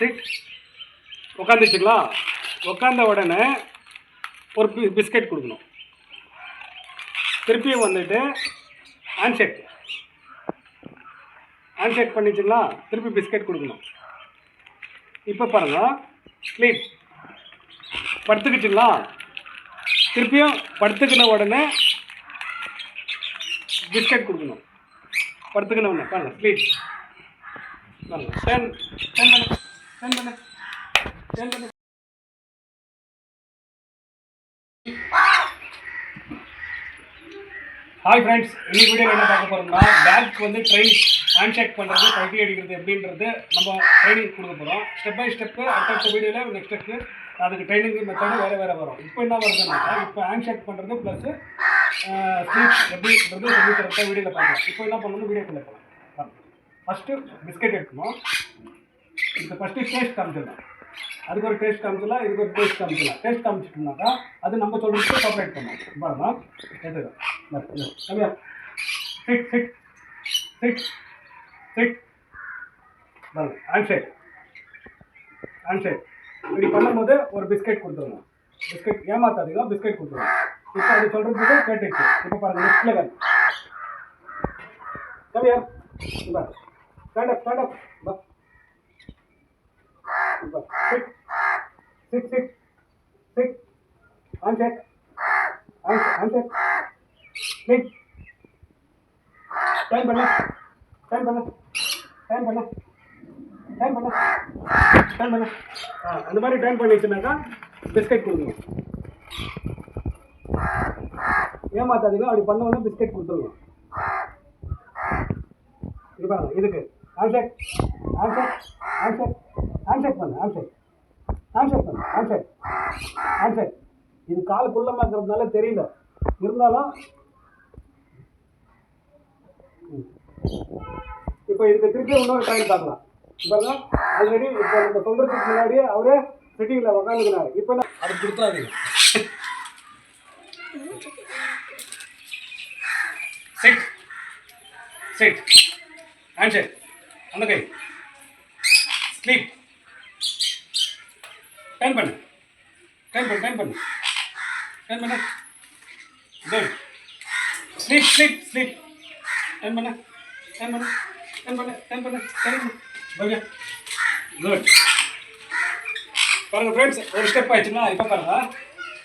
Chit. உட்காந்துச்சுங்களா? உட்காந்த உடனே ஒரு பிஸ்கெட் கொடுக்கணும். திருப்பியும் வந்துட்டு ஹேண்ட்ஷேக் பண்ணிச்சுங்களா? திருப்பி பிஸ்கெட் கொடுக்கணும். இப்போ பாருங்கள், ஸ்லீப். படுத்துக்கிச்சுங்களா? திருப்பியும் படுத்துக்கின உடனே பிஸ்கெட் கொடுக்கணும். படுத்துக்கின உடனே பாருங்கள், ஸ்லீப். பாருங்கள், டென் பண்ணு. ஹாய் ஃப்ரெண்ட்ஸ், இந்த வீடியோவில் என்ன பார்க்க போகிறோம்னா, பேக் வந்து ட்ரெயின் ஹேண்ட்ஷேக் பண்ணுறது, கட்டி அடிக்கிறது எப்படின்றது நம்ம ட்ரைனிங் கொடுக்க போகிறோம். ஸ்டெப் பை ஸ்டெப்பு அடுத்த வீடியோவில் நெக்ஸ்ட் ஸ்டெப்பு அதுக்கு ட்ரைனிங் மெத்தடு வேறு வரும். இப்போ என்ன வருதுன்னாக்கா, இப்போ ஹேண்ட்ஷேக் பண்ணுறது ப்ளஸ் ஸ்லீப் எப்படின்றது சொல்லி தரத்த வீடியோவில் பார்க்கலாம். இப்போ என்ன பண்ணணும், வீடியோக்குள்ளே போகலாம். ஃபஸ்ட்டு பிஸ்கெட் எடுக்கணும். இப்போ ஃபஸ்ட்டு டேஸ்ட் காமிச்சிடலாம். அதுக்கு ஒரு டேஸ்ட் காமிச்சிடலாம், இதுக்கு ஒரு டேஸ்ட் காமிச்சிடலாம். டேஸ்ட் காமிச்சிட்டோம்னாக்கா அது நம்ம சொல்கிறதுக்கு செப்பரேட் பண்ணணும். பாருங்க, எடுத்துக்கலாம். சிட் பாருங்க, ஹேண்ட்ஷேக் இப்படி பண்ணும்போது ஒரு பிஸ்கெட் கொடுத்துருங்க. பிஸ்கெட் ஏமாத்தாதீங்க, பிஸ்கெட் கொடுத்துருங்க. இப்போ அது சொல்கிறதுக்கு கேட்டுச்சு. இப்போ பாருங்கள், next level. Kaviya stand up sit handshake sit. Time பண்ணு. அந்த மாதிரி டைம் பண்ணிச்சுனாக்கா பிஸ்கெட் கொடுங்க. ஏமாத்தாதீங்க, அப்படி பண்ண பிஸ்கெட் கொடுத்துருங்க. இது பாருங்க, இதுக்கு ஹேண்ட்ஷேக் இது கால் குள்ளமாக இருக்கிறதுனால தெரியல, இருந்தாலும் இப்போ இதுக்கு திருப்பி இன்னொரு டைம் பார்க்கலாம். பாருங்க, ஆல்ரெடி இப்போ நம்ம சொல்றதுக்கு முன்னாடியே அவரே சிட்டிங்கில் உட்காந்துக்கிறாரு. இப்போ அது கொடுத்தாதீங்க. சிட் ஹேண்ட்ஷேக் அந்த கை. ஸ்லீப். டைம் பண்ணு. குட். ஸ்லீப். டைம் பண்ணு. குட். பாருங்க ஃப்ரெண்ட்ஸ், ஒரு ஸ்டெப் ஆயிடுச்சுன்னா இப்போ பாருங்க,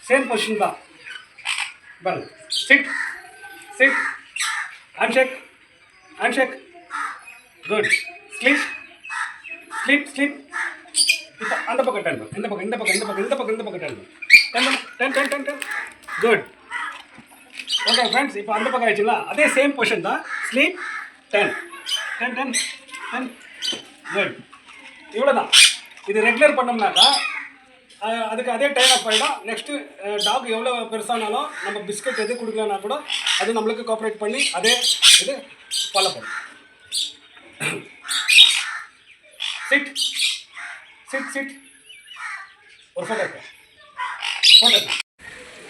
சேம் பொசிஷன் தான். பாருங்க, சிட் ஹேண்ட்ஷேக் குட். ஸ்லீப். இப்போ அந்த பக்கம் டர்ன் பண்ணு. இந்த பக்கம் டர்ன். குட். ஓகே ஃப்ரெண்ட்ஸ், இப்போ அந்த பக்கம் ஆயிடுச்சுங்களா? அதே சேம் பொசிஷன் தான். ஸ்லீப். 10 குட். இவ்வளோ தான். இது ரெகுலர் பண்ணோம்னாக்கா அதுக்கு அதே டைம் ஆஃப் ஆகிடும். நெக்ஸ்ட்டு டாக் எவ்வளோ பெருசானாலும் நம்ம பிஸ்கட் எது கொடுக்கலன்னா கூட அது நம்மளுக்கு கோஆப்ரேட் பண்ணி அதே இது ஃபாலோ பண்ணும். சிட் ஒரு ஃபோட்டோ.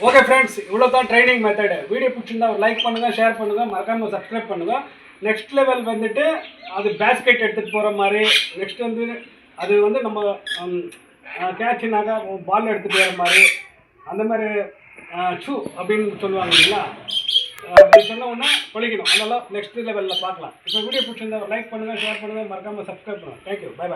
ஓகே ஃப்ரெண்ட்ஸ், இவ்வளோ தான் ட்ரைனிங் மெத்தடு. வீடியோ பிடிச்சிருந்தா ஒரு லைக் பண்ணுங்கள், ஷேர் பண்ணுங்கள், மறக்காமல் சப்ஸ்கிரைப் பண்ணுங்கள். நெக்ஸ்ட் லெவல் வந்துட்டு அது பேஸ்கெட் எடுத்துகிட்டு போகிற மாதிரி, நெக்ஸ்ட் வந்து அது வந்து நம்ம கேட்சினாக்கா பால் எடுத்துகிட்டு போகிற மாதிரி, அந்த மாதிரி ஷூ அப்படின்னு சொல்லுவாங்க இல்லைங்களா? அப்படி சொன்ன உடனே பழிக்கணும். அதெல்லாம் நெக்ஸ்ட் லெவலில் பார்க்கலாம். இப்போ வீடியோ பிடிச்சிருந்தா ஒரு லைக் பண்ணுங்கள், ஷேர் பண்ணுங்கள், மறக்காமல் சப்ஸ்கிரைப் பண்ணுங்கள். தேங்க்யூ. பை.